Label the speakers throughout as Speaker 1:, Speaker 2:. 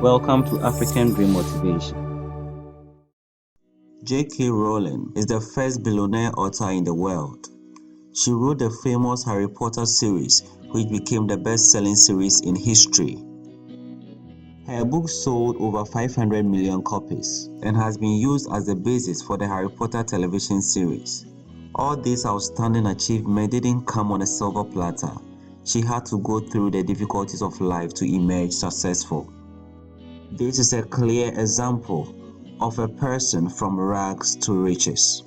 Speaker 1: Welcome to African Dream Motivation. J K Rowling is the first billionaire author in the world. She wrote the famous Harry Potter series, which became the best-selling series in history. Her book sold over 500 million copies and has been used as the basis for the Harry Potter television series. All this outstanding achievement didn't come on a silver platter. She had to go through the difficulties of life to emerge successful. This is a clear example of a person from rags to riches.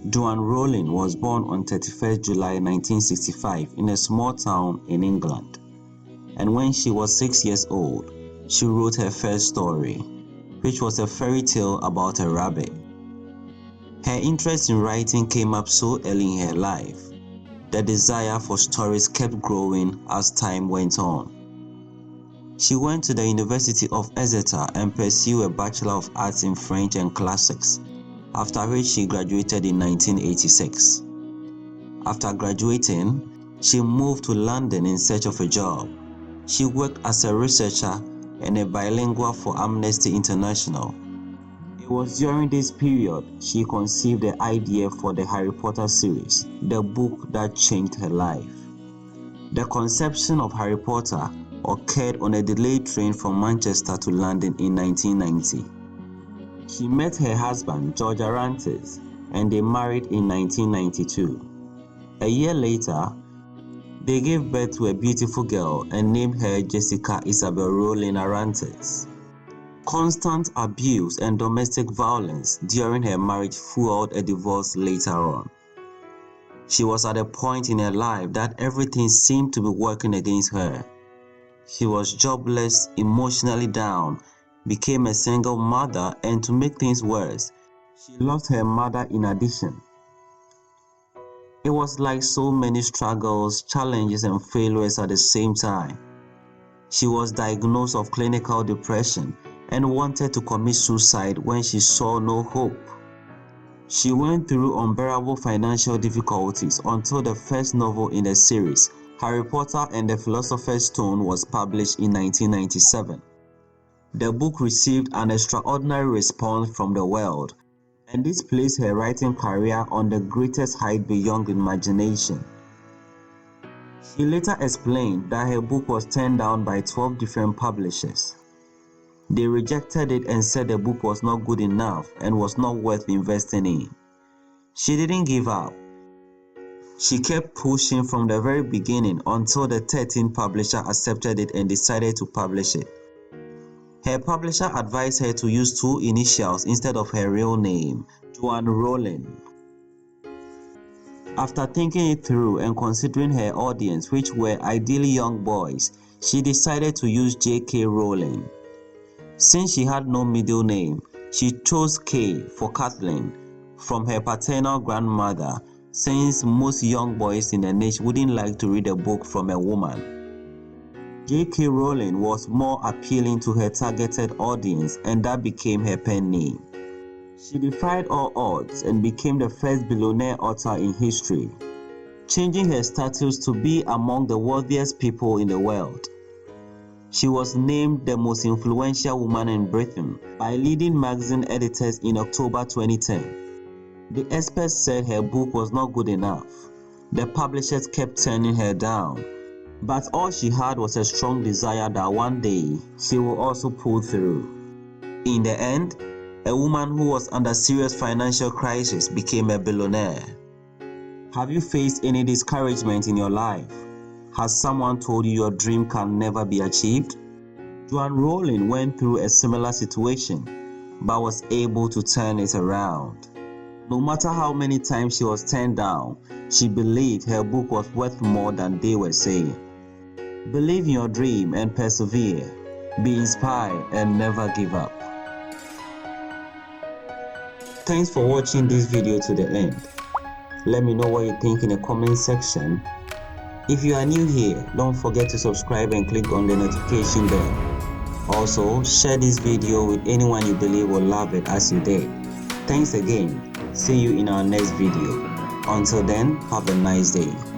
Speaker 1: Joanne Rowling was born on 31st July 1965 in a small town in England. And when she was 6 years old, she wrote her first story, which was a fairy tale about a rabbit. Her interest in writing came up so early in her life. The desire for stories kept growing as time went on. She went to the University of Exeter and pursued a Bachelor of Arts in French and Classics, after which she graduated in 1986. After graduating, she moved to London in search of a job. She worked as a researcher and a bilingual for Amnesty International. It was during this period she conceived the idea for the Harry Potter series, the book that changed her life. The conception of Harry Potter occurred on a delayed train from Manchester to London in 1990. She met her husband, George Arantes, and they married in 1992. A year later, they gave birth to a beautiful girl and named her Jessica Isabel Rowling Arantes. Constant abuse and domestic violence during her marriage fueled a divorce later on. She was at a point in her life that everything seemed to be working against her. She was jobless, emotionally down, became a single mother, and to make things worse, she lost her mother in addition. It was like so many struggles, challenges, and failures at the same time. She was diagnosed with clinical depression and wanted to commit suicide when she saw no hope. She went through unbearable financial difficulties until the first novel in the series, Harry Potter and the Philosopher's Stone, was published in 1997. The book received an extraordinary response from the world, and this placed her writing career on the greatest height beyond imagination. She later explained that her book was turned down by 12 different publishers. They rejected it and said the book was not good enough and was not worth investing in. She didn't give up. She kept pushing from the very beginning until the 13th publisher accepted it and decided to publish it. Her publisher advised her to use 2 initials instead of her real name, Joanne Rowling. After thinking it through and considering her audience, which were ideally young boys, she decided to use J K Rowling. Since she had no middle name, she chose K for Kathleen from her paternal grandmother, since most young boys in the nation wouldn't like to read a book from a woman. J K Rowling was more appealing to her targeted audience, and that became her pen name. She defied all odds and became the first billionaire author in history, changing her status to be among the wealthiest people in the world. She was named the most influential woman in Britain by leading magazine editors in October 2010. The experts said her book was not good enough. The publishers kept turning her down. But all she had was a strong desire that one day she will also pull through. In the end, a woman who was under serious financial crisis became a billionaire. Have you faced any discouragement in your life? Has someone told you your dream can never be achieved? Joanne Rowling went through a similar situation, but was able to turn it around. No matter how many times she was turned down, she believed her book was worth more than they were saying. Believe in your dream and persevere. Be inspired and never give up. Thanks for watching this video to the end. Let me know what you think in the comment section. If you are new here, don't forget to subscribe and click on the notification bell. Also, share this video with anyone you believe will love it as you did. Thanks again. See you in our next video. Until then, have a nice day.